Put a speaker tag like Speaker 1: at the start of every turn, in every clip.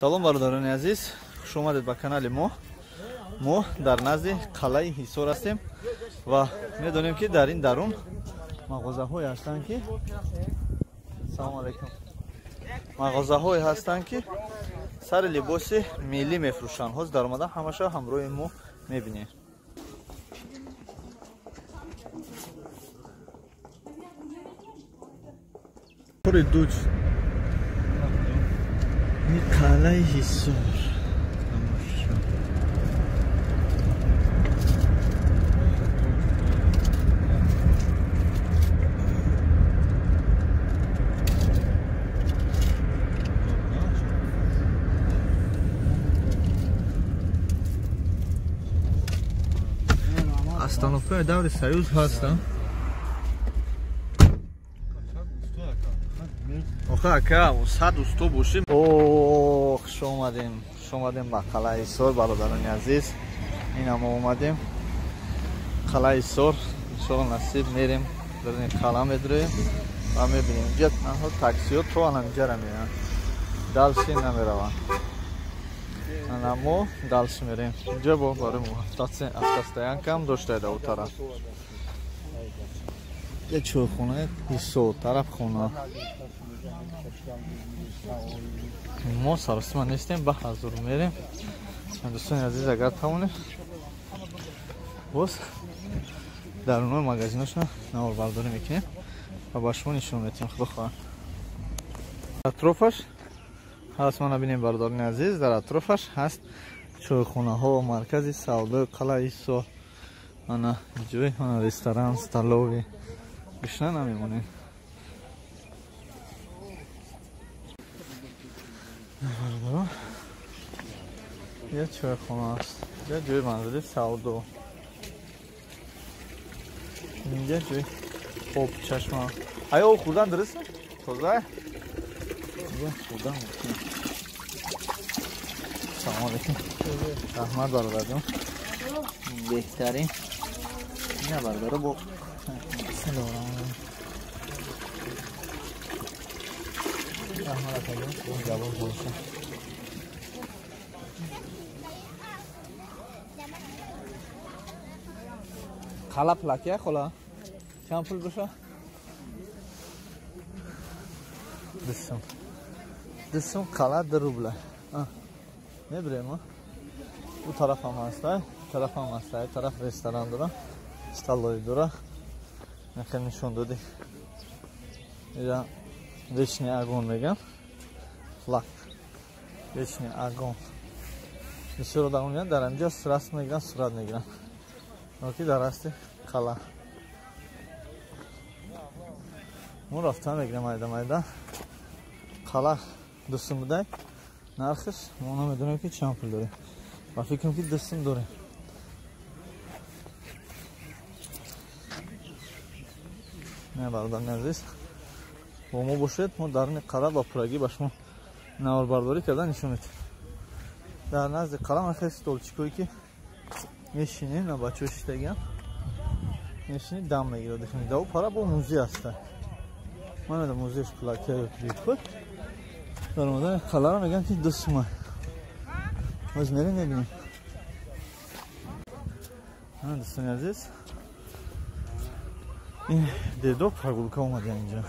Speaker 1: Салом бародарони азиз, хуш омадед ба канали мо. Мо дар назди қалаи Ҳисор ҳастем ва медонем ки дар ин дарун мағозаҳое ҳастанд ки салом алайкум. Мағозаҳое ҳастанд ки сари либоси миллӣ мефурӯшанд. ҳозир дар омада ҳамаша ҳамроҳи мо мебинем. пури дуч қалаи Ҳисор. остановкаи даври союз ҳастам. охи ака, сад усто бошим. Ох, шомадем ба қалаи Ҳисор бародарони азиз. Ина мо омадем қалаи Ҳисор. иншоалло насиб мерем дарин қала медроем ва мебинем инҷа танҳо таксиҳо то анамҷара меянд, далши намераванд. ана мо далши мерем. инҷа бо барои мо автостоянкам доштаеда у тараф. я чойхонаи Ҳисор тараф хона. мо саросима нестем, ба ҳазур мерем. дӯстони азиз, агар тавонем боз дарунҳои магазиношона наворбардорӣ мекунем ва ба шумо нишон метиҳем. худо хоҳад. атрофаш ҳаст, ма набинем бародарони азиз, дар атрофаш ҳаст чойхонаҳо, маркази савдои қалаи Ҳисор. ана ҷой, ана ресторан, столови. гушна намемонем. я чойхона аст, я ҷои манзили савдо. инҷа ҷои об чашма. ая об хӯрдан дуруст? тоза? инҷа хӯрдан мумкин. салом алейкум. раҳмат бародарҷон. беҳтарин. ина бародаро бо раҳмат акаҷон. ҷавоб боша. қала плакия хола? чанд пул боша? 2 сум қала 2 рубла. мебирем мо? у тараф ҳам ҳаст, тараф ҳам ҳаст, тараф ресторан дора, столови дора. нахел нишон додӣ. ира вечный огонь меган. флаг. вечный огонь. бисёр одам меган дар инҷа расм мегиранд, сурат мегиранд. оки дар асти қала. мо рафта мегирем майда. қала 2 сум будай. нархиш мо намедонем ки чанд пул дорем. ва фикрам ки 2 сум дорем. не бародарони азиз, бо мо бошед. мо даруни қала ба пурагӣ ба шумо наворбардорӣ карда нишон медиҳем. дар назди қала нахел столчикое ки мешинем, на бачаҳо шиштагиам мешини дам мегирад. дау пара бо музей аста. ман медам музейш плакия ё приход. дар модани қаларо меган ки 2 сума. ҳоз мерем мебинем. дӯстони азиз, ин дедо прогулка омада инҷа.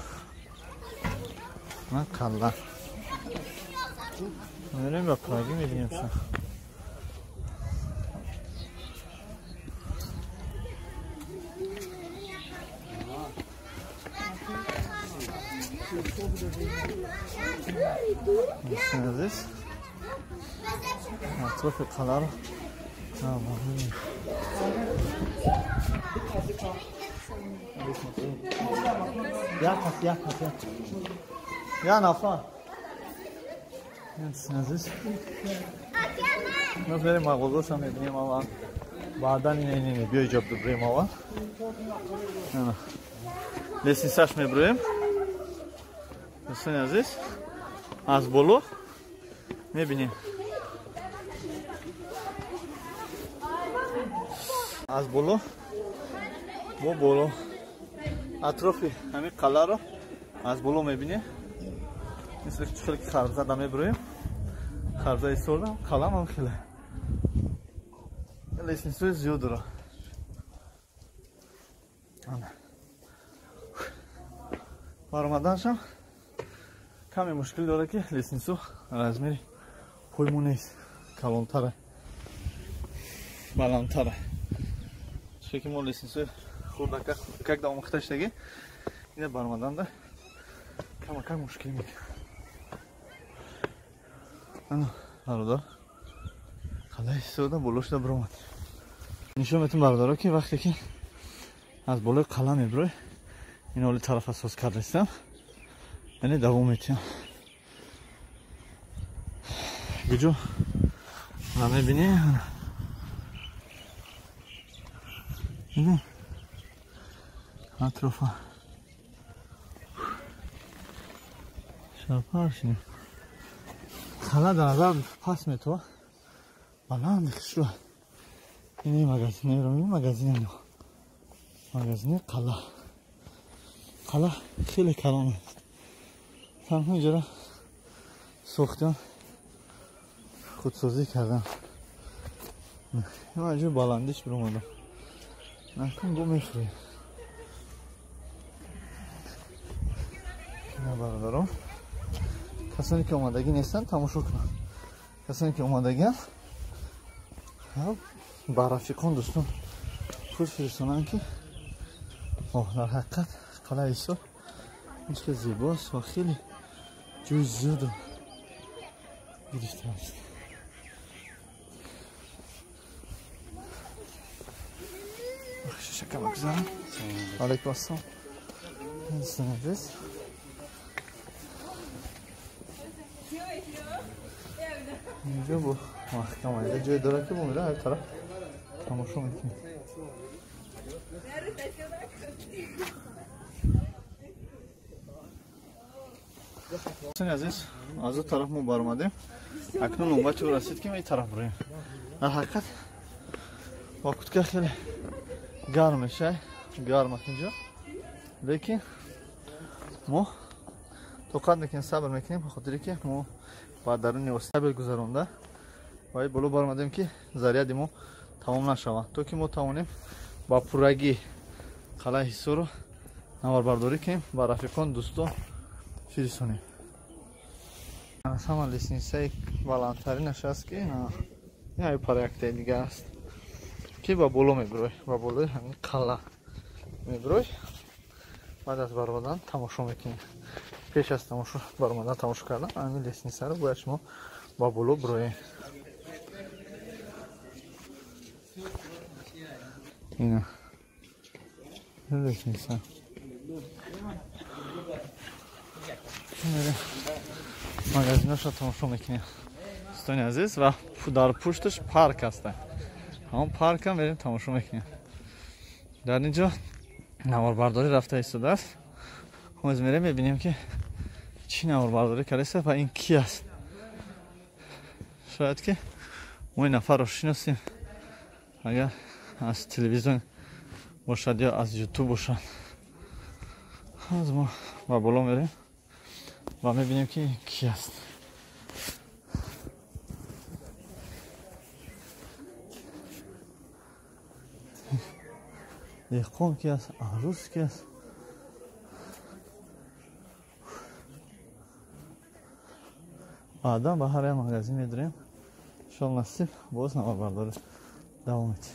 Speaker 1: на қала мерем ба прагӣ мебинем. ша дӯстони азиз, атрофи қаларо я нафар азиз мо берем мағозаша мебинем. аввал баъдан ин биё иҷоб дубурем. аввал лесинсаш мебурем. дӯстони азиз, аз боло мебинем. аз боло бо боло атрофи ҳамин қаларо аз боло мебинем. мисли хеле харбзада мебурем. خرزه ایستردم قلم هم خیلی لیسنسوی زیاد داره. برآمدنشم کمی مشکل داره که لیسنسو رزمیری پویمون نیست، کلانتره بلندتره. چون که ما لیسنسوی خورده که دام مختش دیگه اینه برآمدن ده کم مشکل میکنه. انا برادر خلای سودا بلوش دا برآمد. نشون میتونم برادرها که وقتی که از بالای قلم میبره این حالی طرف اساس کرده استم یعنی دوام میتونم گجو همه بینی اینه اطرافا شاپارشنی خلا در نظر پس میتو بلند خشلو اینه مگزینه رو این مگزینه نو مگزینه قلا خیلی کلانه تنها اینجا ساختن خودسازی کردن. این اینجا بلندش برامدم نکن گو میخوری. نه برادرم کسانی که اومدگی نیستن تماشا کنن. کسانی که اومدگی با رفیقان دوستان خود فرستانن که در حقیقت قلعه ایسا مثل زیباست و خیلی جوی زیاد و گرفته است. شکم بگذارم. علیکم السلام. سنویس اینجا با محکمه اینجا جای داره که بمیره هر طرف تماشا میکنی. عزیز از اون طرف ما برآمدیم اکنون نوبت او رسید که ما این طرف بریم. در حقیقت وقت که خیلی گرم میشه گرم اینجا لیکن ما توقعات میکنیم صبر میکنیم به خاطری که ما با درون استابل گذرونده و بالا برآمدیم که ضریعت ما تمام نشود تو که ما توانیم با پورگی قلعه ایسا رو نواربرداری کنیم با رفیقان دوستان فرستانیم. همه لیسنسای بلندترینش است که این پروژه دیگه است که با بالا میبروی با بالای همین قلعه میبروی بعد از برآمدن تماشا میکنیم. پیش از تماشا برآمدن تماشا کردن همین لیسنسا رو باید شما با بالا برویم. اینا لیسنسا مغازینش رو تماشا میکنیم دوستان عزیز و در پشتش پارک هست. همون پارک هم بریم تماشا میکنیم. در اینجا نواربرداری رفته ایستاده است. ما میریم میبینیم که چی نواربرداری کرده و این کی است. شاید که ما این نفر رو شناسیم اگر از تلویزیون باشد یا از یوتیوب باشد. از ما با بالا میریم و میبینیم که کی است. دهقان کی است؟ عروس کی است؟ بعدا به هر مغازه میدریم شال نصیب باز نواربرداری دوام میدیم.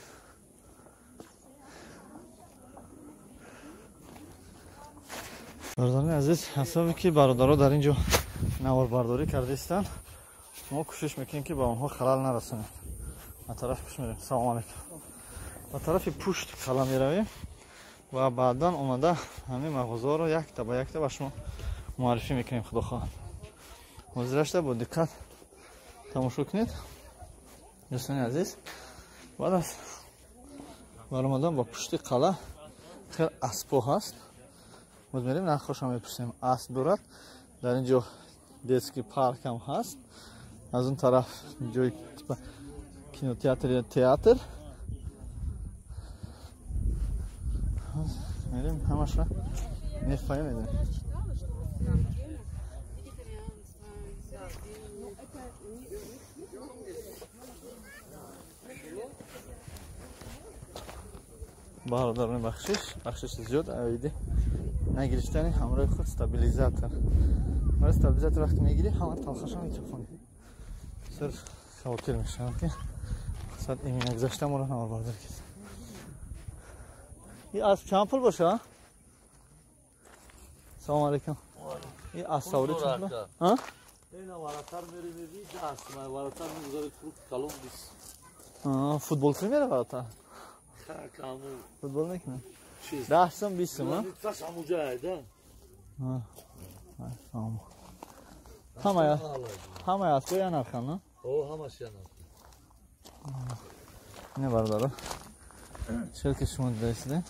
Speaker 1: برادران عزیز حسابی که برادرها در اینجا نواربرداری کرده استند ما کوشش میکنیم که با آنها خلل نرسونیم. از طرف پیش میریم. سلام علیکم. با طرف پشت قلم میرویم و بعدا اومده همین مغازه رو یک تا به شما معرفی میکنیم. خدا خواهد حاضرش با دقت تماشا کنید دوستان عزیز. بعد از برآمدن با پشت قلعه خیلی اسبا هست. باز میریم نقاش هم میپرسیم اسب دارد. در اینجا دیسکی پارک هم هست. از اون طرف جای کینوتئاتر یا تئاتر میریم همش را میفهمیم میدیم. برادران بخشش زیاد اویدی نگیرشتنی همراه خود استابیلیزاتور. برای استابیلیزاتور وقتی میگیری همه تلخشان میتونی سر خاطر میشن که صد ایمین گذاشته ما رو نوار بردار کرد. این اسب چند پول باشه؟ سلام علیکم. این اسب سواری چند پول؟ ها؟
Speaker 2: اینا وراتر میری میبینی دست من وراتر میگذاری تو کلون بیست.
Speaker 1: فوتبال که میره وراتر؟
Speaker 2: کامو.
Speaker 1: فوتبال نکنه. 10 سوم 20 سوم.
Speaker 2: نیتش همونجا ایده.
Speaker 1: همه اسب یا نرخن نه؟
Speaker 2: همش یعنی.
Speaker 1: نه برادر. شرکت شما درسته؟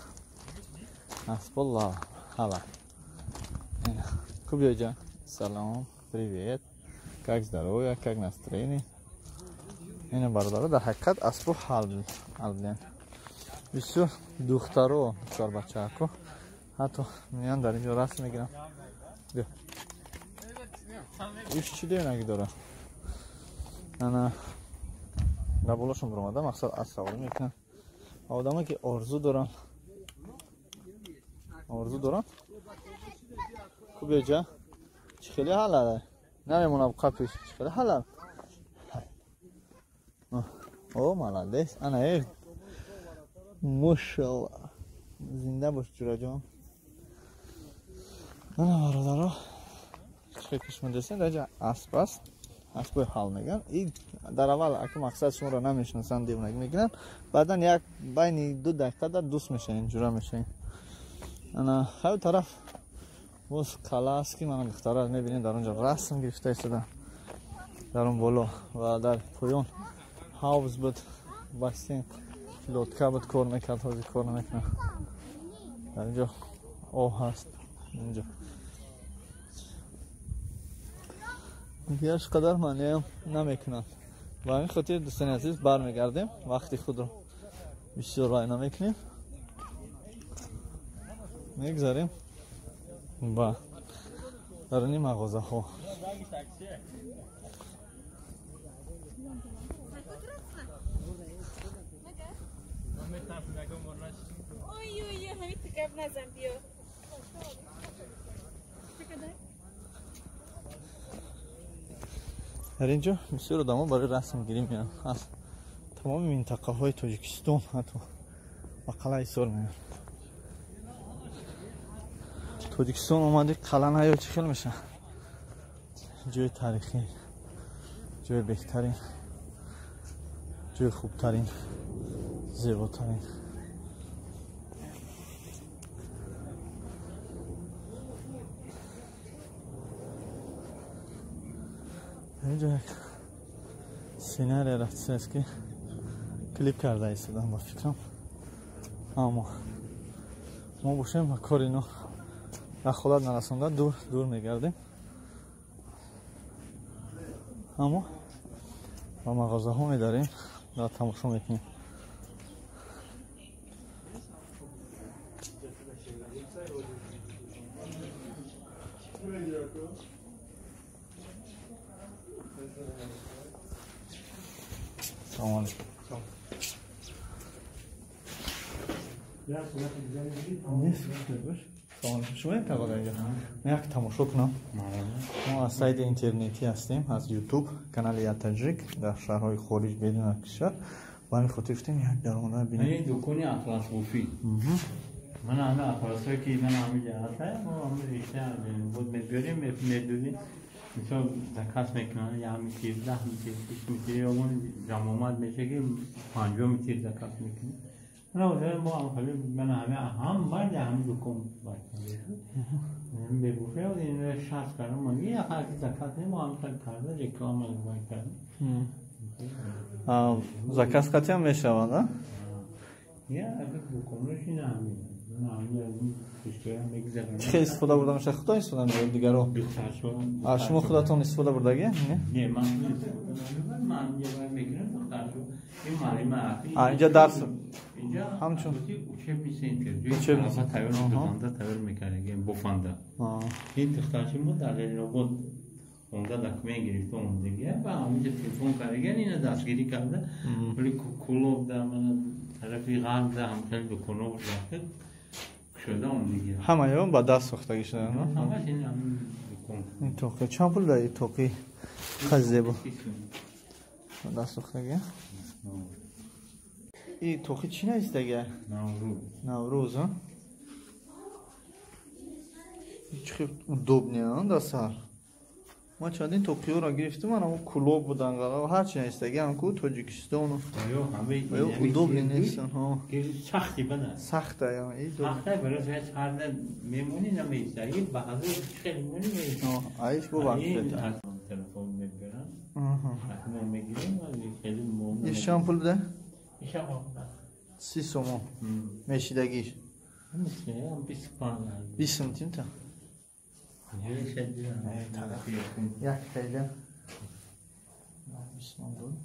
Speaker 1: اسب الله حالا. Куб Ёджа, салом, привет. Как здоровье, как настроение? Эна бардара дар ҳақиқат аспу ҳалблен. Бисёр духтаро, бисёр бачаҳако ҳатто меян дар инҷо расм мегирам. Бё. Иш чӣ девнаги дора? Ана раболашон биромада мақсад аз саворӣ мекунам. Одаме ки орзу доран. Куб Ёджа, чӣ хеле ҳалал? Намемонам қапиш, чӣ хеле ҳалал? О, молодец, ана Машалла. Зинда бош ҷураҷон. Ана бародаро. Чӣ шумо дестен даҷа асп аст. Аспои ҳал меган. И дар аввал аки мақсад шуморо намешнасан девнак мегиран. Баъдан як байни 2 дақиқа дар дӯст мешавем, ҷура мешавем. Ана ҳав тараф боз қала аст ки ман духтара мебинем дар онҷо расм гирифта истода. Дар он боло ва дар поён ҳавз буд, бассейн, лодка буд, кор мекард, ҳозир кор намекунад. Дар инҷо оҳ ҳаст. Инҷо яш қадар манеам намекунам. Ва ҳамин хотир дӯстони азиз бармегардем. Вақти худро бисёр вай намекунем. Мегзарем ба даруни мағозаҳо. дар инҷо бисёр одамо барои расмгирӣ меянд. аз тамоми минтақаҳои Тоҷикистон ҳатто ба қалаи Ҳисор меянд. Тоҷикистон омадӣ қала наё чӣ хел меша? ҷойи таърихӣ, ҷойи беҳтарин, ҷойи хубтарин, зеботарин. اینجا یک سیناری رفته است که کلیپ کرده ایستادم با فکرم. اما ما باشیم و کار اینو دخالت نرسونده دور میگردیم. اما با مغازه ها میداریم و تماشا میکنیم. سلام علیکم. شما یک تقاضا اینجا یک تماشا کنم. ما از سایت اینترنتی هستیم از یوتیوب کانال یا تاجیک در شهرهای خارج بدون از کشور و همین خاطر گفتیم یک درآمد ببینیم.
Speaker 2: این دکانی اطلس بوفی. من همه اطلسایی که من همه جهته ما همه ریشته بود میبریم میدونیم. مثلا زکات میکنن یا میتیر 10 میتیر 20 میتیر یا اون جمعات میشه که 50 میتیر زکات میکنه. نه ما خالی من هم باید هم دکم باید. من بگوشه و این شخص کردم من یه خالی زکات ما هم کرده رکلام باید کردم.
Speaker 1: زکات قطعی هم میشه نه؟
Speaker 2: یا اگه دکمش این همین.
Speaker 1: چه استفاده برده میشه؟ خدا استفاده میشه دیگر رو؟ شما خودتون استفاده بردگی؟
Speaker 2: نه من یه بار میگیرم دخترشو این ماری معرفی
Speaker 1: اینجا درس
Speaker 2: اینجا
Speaker 1: همچون
Speaker 2: چه میسین که جوی تایر میکنه تایر میکنه بفنده این دخترشو ما در این بود اونجا دکمه گرفته اومدگی و همینجا تلفن کردن اینا دستگیری کرده ولی کلوب در من طرفی غرب ده همچنین به کنور رفته شده اومدگی
Speaker 1: همه هم با دست ساختگی شده نه؟
Speaker 2: همش این همین بکن
Speaker 1: این توقی چند پول داری توقی خیلی زیبا با دست ساختگی این توقی چی نیست دیگه؟ نوروز ها؟ چه دوب نیان دست هر ما چندین توقیه را گرفتیم من همون کلوب بودن و هر چی نیست دیگه همون توجیکستان و دوب نیستن ها
Speaker 2: سختی بده
Speaker 1: سخته یا این دوب
Speaker 2: سخته برای شاید چهارده میمونی نمیسته این بعضی خیلی مونی میسته
Speaker 1: ایش بو وقت
Speaker 2: این
Speaker 1: بده
Speaker 2: از تلفن میگیرن حتما میگیریم ولی خیلی مهم
Speaker 1: این شامپول بده؟
Speaker 2: این شامپول
Speaker 1: 30 سومون میشیدگیش
Speaker 2: مثل هم 25
Speaker 1: 20 سنتیم تا
Speaker 2: یه شدی
Speaker 1: یک خیلی بسمان دون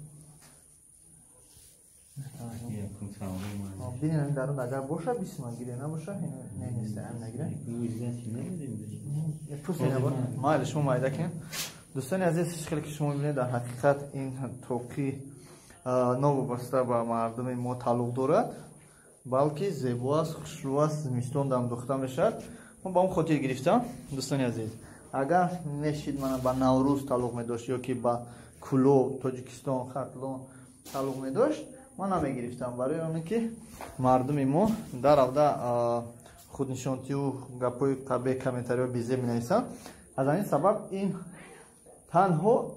Speaker 1: بینیم در اون اگر باشه 20 من گیره نباشه نیسته هم نگیره پوست نبا مایل شما مایده کن دوستانی عزیز خیلی که شما ببینید در حقیقت این توقی نوابسته به مردم ما تعلق دارد بلکه زیبا است خوشرو است زمستون دم دوخته میشد من با اون خاطر گرفتم دوستانی عزیز اگر نشید من با نوروز تعلق می داشت یا که با کلو تاجیکستان خطلون تعلق می داشت من نمی گرفتم برای اون که مردم ما در اوده خودنشانتی و گپای قبه کامنتاری و بیزه می نویسن از این سبب این تنها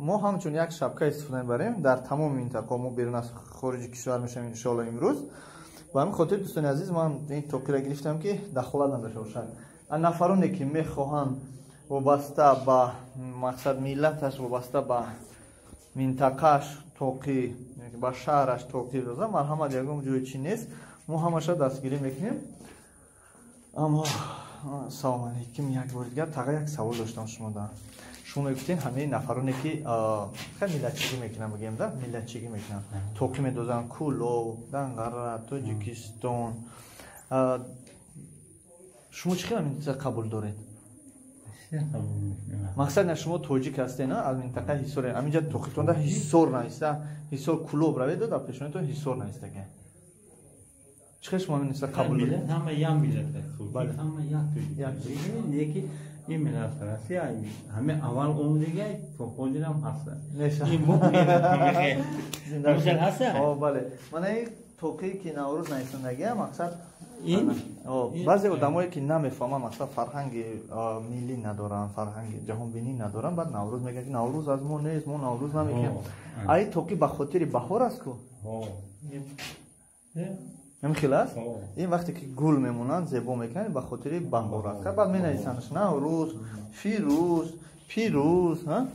Speaker 1: ما همچون یک شبکه استفاده بریم در تمام منطقه ما بیرون از خارج کشور میشم ان شاء الله امروز و همین خاطر دوستان عزیز من این توقی را گرفتم که دخالت نداشته باشند نفرانی که میخواهند وابسته به مقصد ملتش وابسته به منطقهش توقی با شهرش توقی روزه مرحمت یکم جوی چی نیست ما همش دستگیری میکنیم اما سلام علیکم یک بار دیگر تقریبا یک سوال داشتم شما دارم شما گفتین همه نفرانی که خیلی ملتچگی میکنن بگیم ده ملتچگی میکنن توقی میدوزن کلو دنگره تاجیکستان شما چی خیلی منطقه قبول دارید؟ مقصد نه شما توجیک هستین از منطقه حصار همینجا توقیتون ده حصار نیسته حصار کلوب روید در پیشونیتون حصار نیسته که چی شما منطقه قبول دارید؟
Speaker 2: همه یک ملت است همه یک یکی این ملت فرسی همه اول اومدگی تو خودی هم هست این ممکنه ممکن هست
Speaker 1: بله من این توقی که نوروز نیستندگی مقصد این بعضی آدمایی که نمیفهمن مثلا فرهنگ ملی ندارن فرهنگ جهان بینی ندارن بعد نوروز میگن که نوروز از ما نیست ما نوروز نمیگیم ای توقی به خاطر بهار است کو نمیخیل است این وقتی که گل میمونن زیبا میکنن به خاطر بهار است بعد مینویسنش نوروز پیروز ها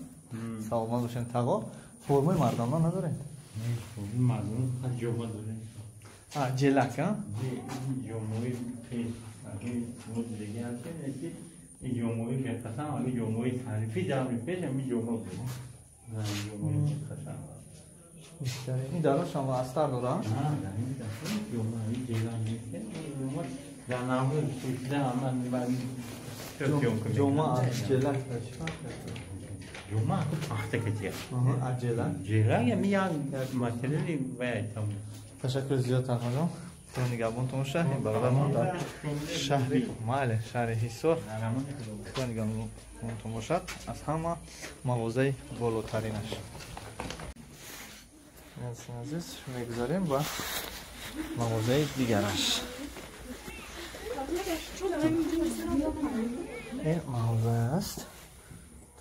Speaker 1: سلام باشین تقا فرمای مردم نداره
Speaker 2: مردم خیلی جواب داره
Speaker 1: جلک ها؟
Speaker 2: جمعوی پیش مود دیگه هست که این جمعوی پیش قسم اگه جمعوی تعریفی دامی پیش همی جمعوی قسم
Speaker 1: این دارو شما استر دارم؟
Speaker 2: نه داریم جمعوی جلک نیست در نامه پوشیده همه باید
Speaker 1: جمعه جلک
Speaker 2: جمعه که پخته کتیه
Speaker 1: جلک
Speaker 2: یا میان مسئله باید تموم
Speaker 1: تشکر زیاد تنها تو نگهبانتون شهر برادرمان در شهر ماله شهر حصار تو نگهبانتون باشد از همه مغازه بالاترینش عزیز میگذاریم با مغازه دیگرش این مغازه است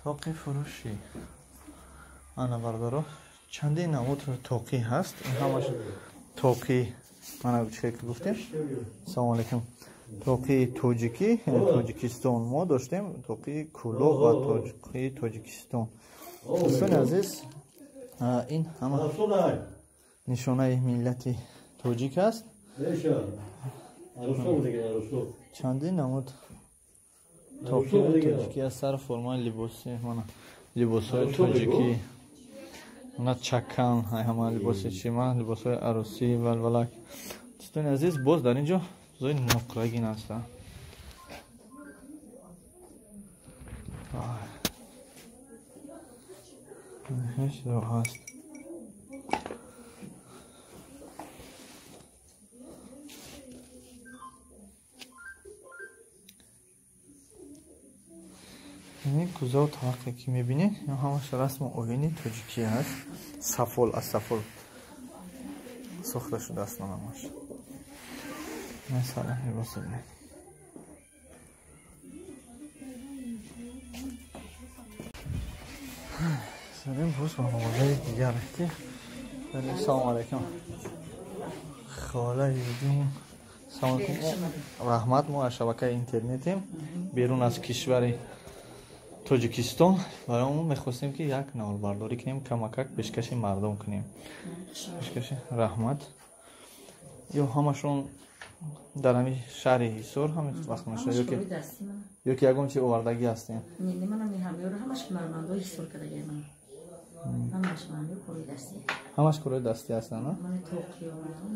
Speaker 1: توقی فروشی انا بردارو چندین نمود توقی هست این همش توقی من چه که گفتیم سلام علیکم توقی توجیکی توجیکستان ما داشتیم توقی کلو و توقی توجیکستان دوستان عزیز این همه نشانه ملت توجیک است چندین نمود توقی توجیکی از سر فرمان لباسی من لباس های توجیکی اونا چکن های همه لباس چیما لباس های عروسی ولولک دوستان عزیز باز در اینجا زای نقرگین هستن هیچ رو هست. این کوزه و طاقه که میبینید این همش رسم اوینی تاجیکی هست. سفال از سفال ساخته شده است نامش. مثلا لباس ببینید. سلام روز با موضوع دیگر رفتیم. سلام علیکم. خاله دیدیم. سلام علیکم. رحمت ما از شبکه اینترنتیم. بیرون از کشور توجیکستان برامون می‌خواستیم که یک نواربرداری کنیم کمک پیشکش مردم کنیم. پیشکش رحمت. یا همشون در همین شهر هیسور همین وقت میشه یا که یگون چی آوردگی هستین؟
Speaker 3: نه منم می‌هم همش مرمندای هیسور کردگی من. همش مرمندای کوری دستی.
Speaker 1: همش کوری دستی هستن نه؟
Speaker 3: من توقی آوردم.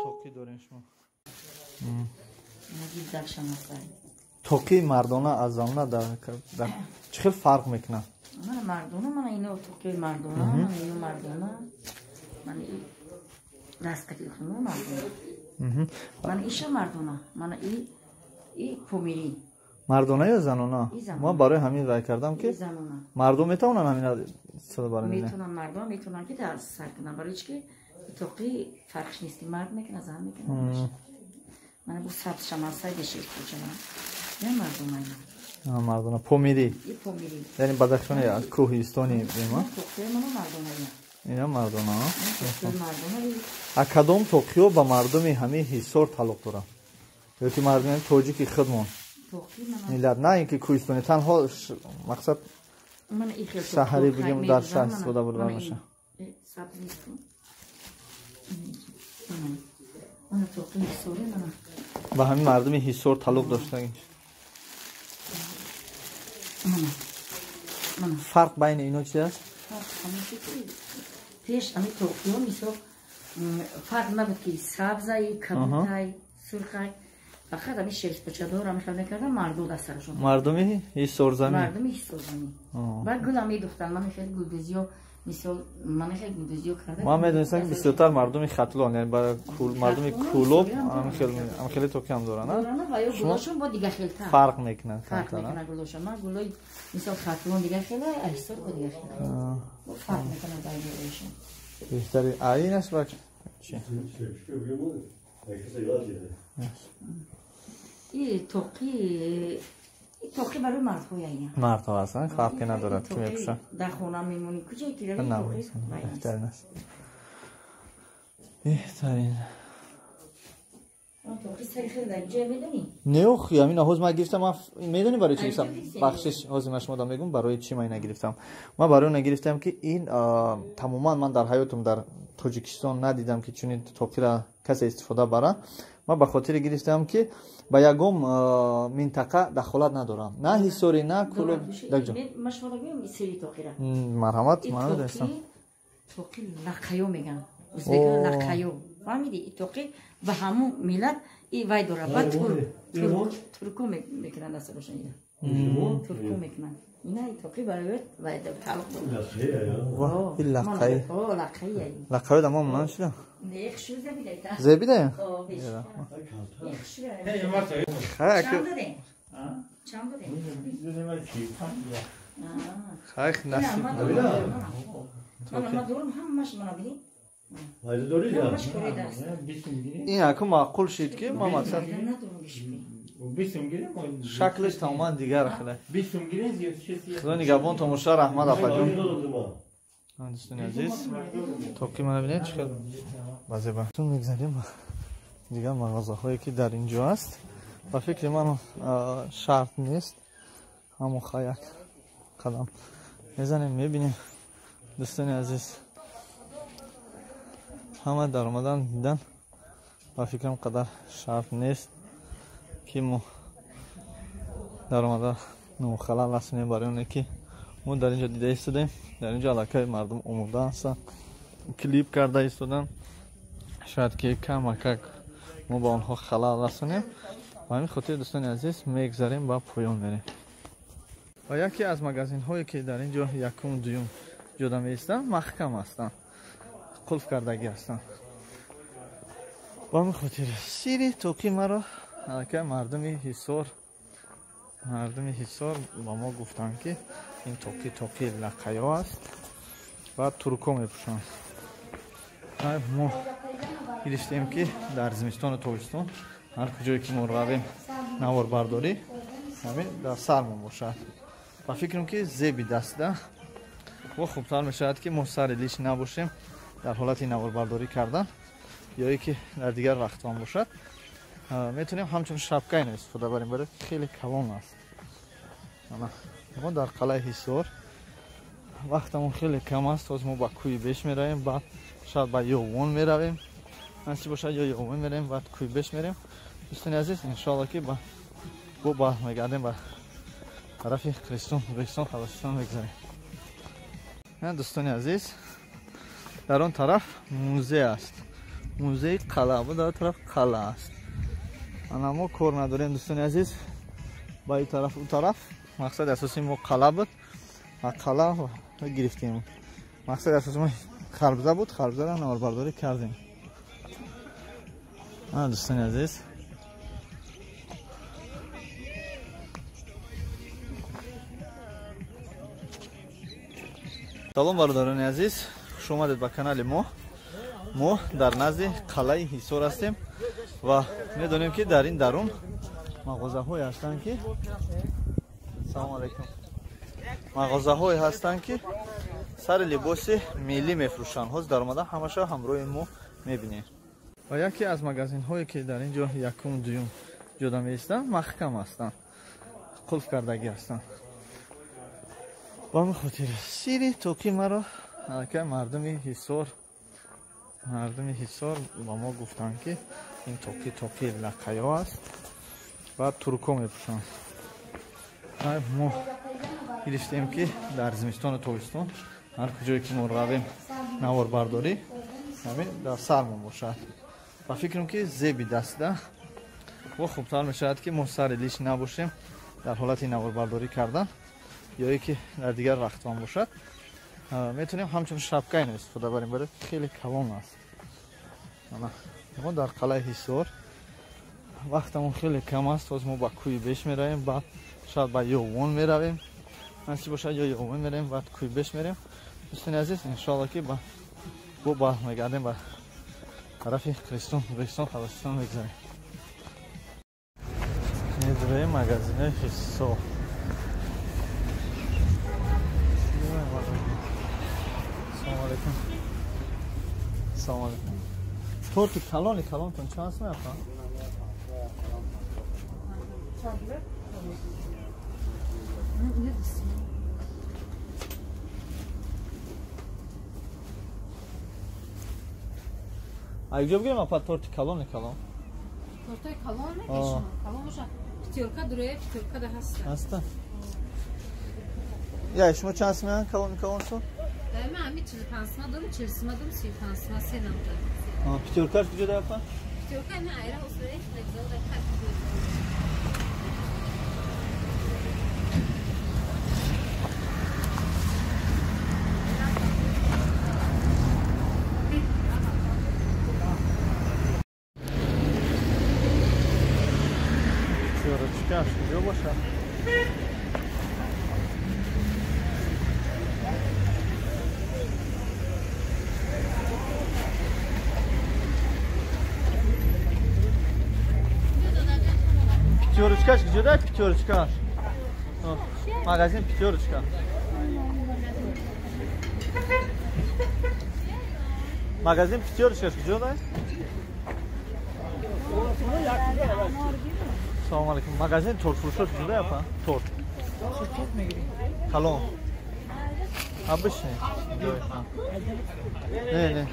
Speaker 1: توقی دارین شما.
Speaker 3: نگید دکشم هستن.
Speaker 1: توقی مردانه از زنانه در چه خیلی فرق میکنه؟
Speaker 3: من مردانه من اینو توقی مردانه من اینو مردانه من دستکی خونو مردانه من ایشا مردانه من ای پومیری
Speaker 1: مردانه یا زنانه؟ ما برای همین رای کردم که مردم میتونن همین صدا برای
Speaker 3: میتونن مردم میتونن که در سر کنن برای که توقی فرقش نیستی مرد میکنه زن میکنه من با سبز شماسای بشه کجا نه مردم اینا
Speaker 1: مردانه پومیری
Speaker 3: پومیری
Speaker 1: یعنی بدخشانی از کوهستانی بیما
Speaker 3: توقی منو مردانه
Speaker 1: اینا مردانه اکادوم توقیو با مردمی همه هیسور تعلق داره یا که مردمی توجیکی خودمون میلاد نه اینکه کوهستانی تنها مقصد شهری بگیم در شهر استفاده بردار میشه با همین مردمی هیسور تعلق داشته فرق بین اینا چی است؟
Speaker 3: پیش امی توقیو میسو فرق نبود که سبزایی، کبوتای، سرخای فقط امی شیرس پچادور همی خیلی نکردن مردود از سرشون
Speaker 1: مردمی هیسور زمین؟
Speaker 3: مردمی هیسور زمین بعد گل همی دختن من خیلی گلدوزیو مثل من خیلی گلدوزیو کرده
Speaker 1: ما میدونستم که بسیارتر مردمی خطلون یعنی برای مردمی کولوب هم خیلی توکی هم دارن
Speaker 3: نه؟ و یا گلاشون با دیگه خیلی تر
Speaker 1: فرق میکنن
Speaker 3: فرق میکنن گلاشون من گلای مثل خطلون دیگه خیلی ایستور با دیگه خیلی فرق میکنن بایدیشون
Speaker 1: بیشتری این است بچه چی؟
Speaker 3: این توقی برای مرد های این
Speaker 1: مرد ها هستن فرقی ندارد که میپوشن
Speaker 3: در خونه میمونی کجایی که روی توقی
Speaker 1: بهترین است بهترین
Speaker 3: توقی سری خیلی در اینجا میدونی؟
Speaker 1: نه خیلی همین حوز ما گرفتم میدونی برای چی گرفتم بخشش حوزی مشمودا میگم برای چی من نگرفتم ما برای اون نگرفتم که این تماما من در حیاتم در توجیکستان ندیدم که چنین توقی را کسی استفاده بره ما به خاطر گرفتم که با یگم منطقه دخالت ندارم نه هیسوری نه کلوب دکجا
Speaker 3: مشوره بگم سری توقی را
Speaker 1: مرحمت من نداشتم
Speaker 3: توقی لقیو میگن ازبگان لقیو فهمیدی توقی به همون ملت ای وای داره بعد ترکو میکنن دست باشن اینا ترکو میکنن اینا ای توقی برای وای داره تعلق داره
Speaker 1: این لقی
Speaker 3: لقی
Speaker 1: لقی دمام من شده
Speaker 3: یک شو زبیده
Speaker 1: زبیده
Speaker 3: یک شو
Speaker 1: خیلی
Speaker 3: چند بوده
Speaker 1: خیلی نصیب
Speaker 3: من دورم همش من بینی
Speaker 1: این اکو معقول شد که ما مثلا شکلش تماما دیگر خیلی خدا نگهبان تماشا رحمت آفرین دوستان عزیز توقی من ببینید چقدر بازه تون میگذاریم دیگه مغازه هایی که در اینجا است و فکر من شرط نیست همون خواهی قدم میزنیم میبینیم دوستان عزیز همه در آمدن دیدن و فکرم قدر شرط نیست که ما در آمده نمو خلال رسونیم برای اونه که ما در اینجا دیده ایستادیم در اینجا علاقه مردم اومده هستن کلیپ کرده ایستادن شاید که کم ما با آنها خلال رسونیم و همین خاطر دوستان عزیز میگذاریم با پایان بریم ва яке аз магазинҳое ки дар ин ҷо якум дуюм ҷода меистанд маҳкам ҳастанд, қулф кардагӣ ҳастанд. ба ҳамин хотир сири тоқи маро аллакай мардуми ҳисор ба мо гуфтанд ки ин тоқи лақаё аст ва турко мепӯшанд. мо гирифтем ки дар зимистону тобистон ҳар куҷое ки мо равем наворбардорӣ ҳамин дар сармон бошад. ва фикрам ки зеби дастида ва хубтар мешавад ки мо сари лиш набошем дар ҳолати наворбардорӣ кардан ё ки дар дигар вақтон бошад. метавонем ҳамчун шапка ин истифода барем, барои хеле калон аст. мо дар қалаи Ҳисор вақтамон хеле кам аст. ҳозир мо ба кӯи беш меравем, баъд шояд ба ёвон меравем, насиб бошад ё ёвон меравем, баъд кӯи беш мерем. дӯстони азиз, иншоалло ки бо бармегардем ба тарафи Қилистон, Ӯзбекистон, Қозоқистон мегзарем. дӯстони азиз, дар он тараф музей аст, музеи қалъа, бо дар он тараф қалъа аст. ана мо кор надорем дӯстони азиз ба ин тараф у тараф. мақсади асосии мо қалъа буд ва қалъа гирифтем. мақсади асосии мо харбза буд, харбзара наворбардорӣ кардем. дӯстони азиз, салом бародарони азиз, хуш омадед ба канали мо. мо дар назди қалъаи Ҳисор ҳастем ва медонем ки дар ин дарун мағозаҳое ҳастанд ки салом алейкум, мағозаҳое ҳастанд ки сари либоси миллӣ мефурӯшанд. ҳозир дар омада ҳамаша ҳамроҳи мо мебинем. ва яке аз магазинҳое ки дар ин ҷо якум дуюм ҷода меистанд маҳкам ҳастанд, қулф кардагӣ ҳастанд. ба ҳамин хотир сири тоқи маро аллакай мардуми ҳисор ба мо гуфтанд ки ин тоқи лақаё аст ва турко мепӯшанд. мо гирифтем ки дар зимистону тобистон ҳар куҷое ки мо равем наворбардорӣ ҳамин дар сармон бошад. ва фикрам ки зеби дастида ва хубтар мешавад ки мо сари лиш набошем дар ҳолати наворбардорӣ кардан ё ки дар дигар вақтон бошад. метавонем ҳамчун шапка ин истифода барем, барои хеле калон аст. мо дар қалаи Ҳисор вақтамон хеле кам аст. ҳозир мо ба кӯи беш меравем, баъд шояд ба ёвон меравем, насиб бошад ё ёвон меравем, баъд кӯи беш мерем. дӯстони азиз, иншоалло ки бо бармегардем ба тарафи Қилистон, Ӯзбекистон, Қозоқистон мегзарем. медрои магазини Ҳисор. салом алейкум. торти калонтон чанд аст меяфам? айҷо бигирем апа торти калони калон.
Speaker 4: Торти калон мешам. Калон мешам. Пятерка дуре, пятерка да хаста.
Speaker 1: Хаста. Я шумо чанд аст меян калон со?
Speaker 4: Дайма ами 45 дом, 40 дом, 35 се намда.
Speaker 1: Пятеркаш куҷо да апа?
Speaker 4: Пятерка не айра усре, легзал да кат.
Speaker 1: Пятерочка куҷо бошад? Пятерочкаш куҷо да? Пятерочкаш. Магазин пятерочка. Магазин пятерочкаш куҷо да? салом алейкум. Магазин тортфурӯшош куҷо да апа? Торт. Торт мегирем. Калон. Обычный. Не.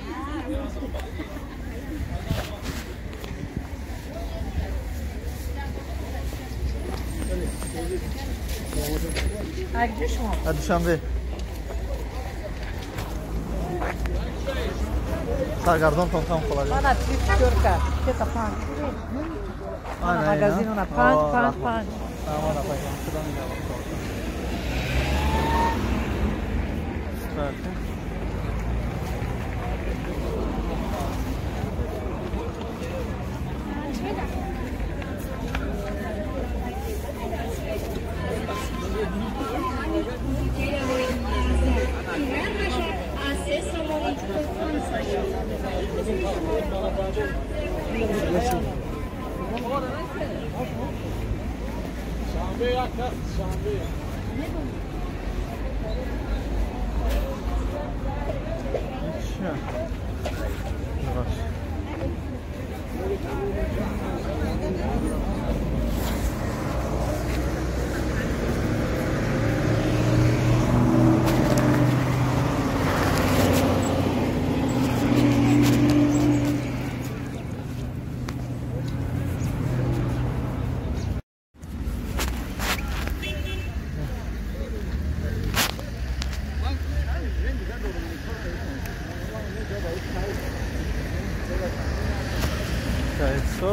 Speaker 3: А где шмо?
Speaker 1: А Душанбе. Саргардонтон там холади.
Speaker 3: Ана пятерка. Где-то пан. Ана магазин, ана пан.
Speaker 1: Амон апа. Кудам мегам? ساعته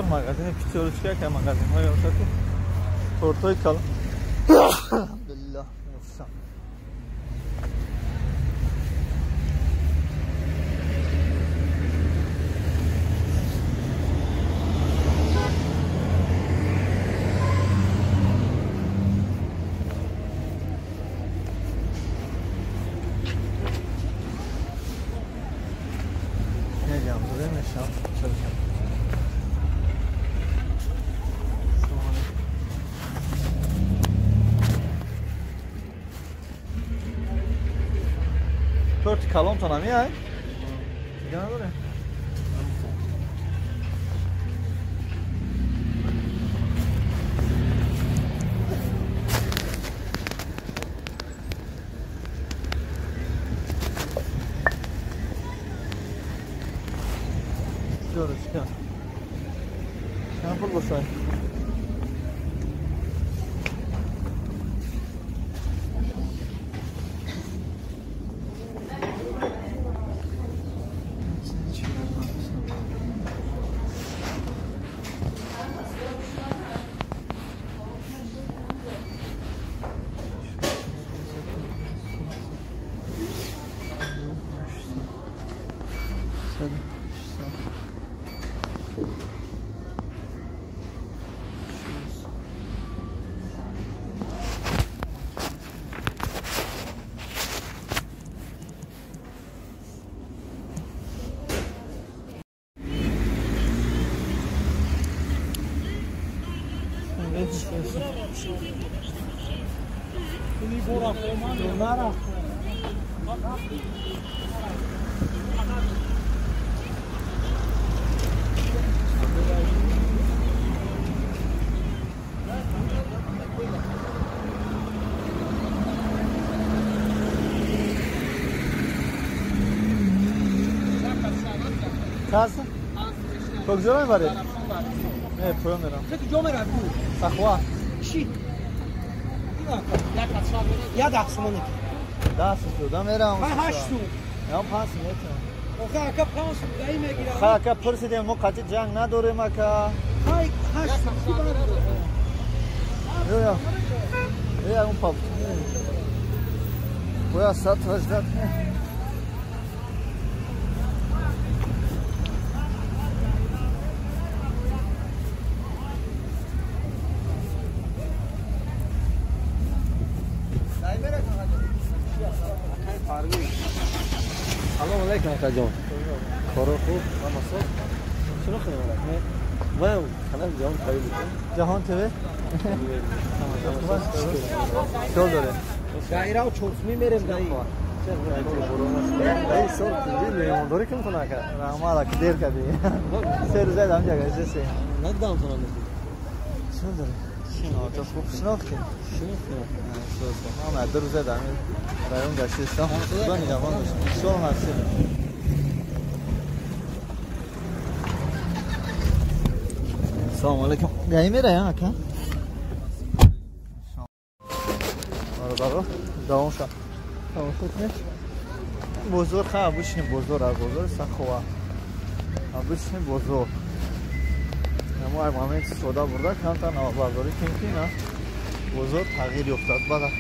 Speaker 1: magazin psikolojik که magazin های اوسط تورتای کلان الحمدلله مفصل نگم بوده نشم تورت کلام تو نمیای؟ دیگه نداره؟ جوره چکن چند پول بسای؟ کاسه؟ کجا میبری؟ نه پایان میرم.
Speaker 5: کجا میری؟
Speaker 1: سخوا.
Speaker 5: چی؟ یا دستمونه.
Speaker 1: دست تو میرم.
Speaker 5: 8 سو.
Speaker 1: یا 5 میتونم.
Speaker 5: آخه که 5 سو دایی میگیره.
Speaker 1: خا که پرسیدیم ما قطع جنگ نداریم که.
Speaker 5: های 8 سو.
Speaker 1: یا اون پاپ. باید 118.
Speaker 5: سلام علیکم آقا جان. کارو خوب؟ نماز. چرا خیلی من خلاص جهان تبه شو داره دایره و چورسمی میریم دایی دایی سال تیجی میمونداری کم کنه که رحمه که دیر کردی 3 روزه دام جگه جسه ندام کنم شو داره تو خوب شناختی شناختی 2 روزه دام رایون گشتم خدا نگهبان باشه شو هستی السلام علیکم گاهی میره یا که بابا دوام شد دوام شد بزرگ خواهد بشنیم بزرگ سخواه بشنیم بزرگ اما اگه همین سودا برده کمتر نوابرداری کنکی نه بزرگ تغییری افتاد بله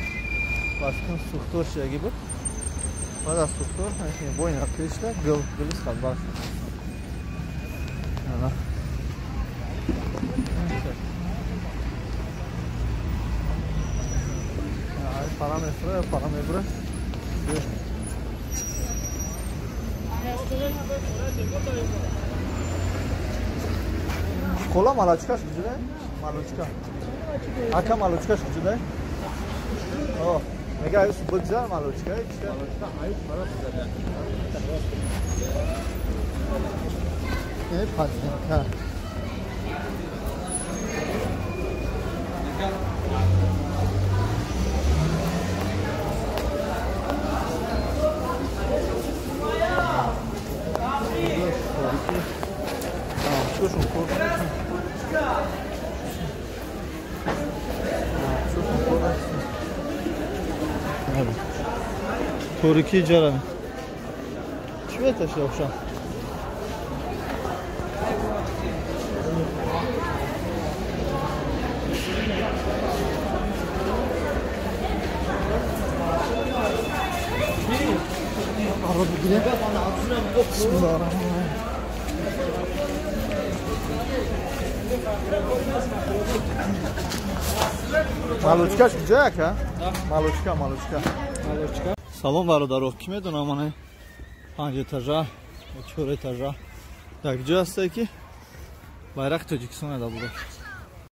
Speaker 5: بس کن سوختور شدگی بود Bada struktur, boyun arkadaşlar, gılız kalbar. Ana. Parametre. Kola malaçka şucuda? Malaçka. Aka malaçka şucuda? Oh, mega super güzel malaçka. İşte malaçka ayıp para güzel. Ne patlı? Ha. Toriki jarami. Çive taşı okşam. Bismillahirrahmanirrahim. Malучка куҷак, а? Малучка. Салом бародаро, ки медонам мана 5 этажа, 4 этажа. Так ҷо ҳасте ки байрақи Тоҷикистон ада буд.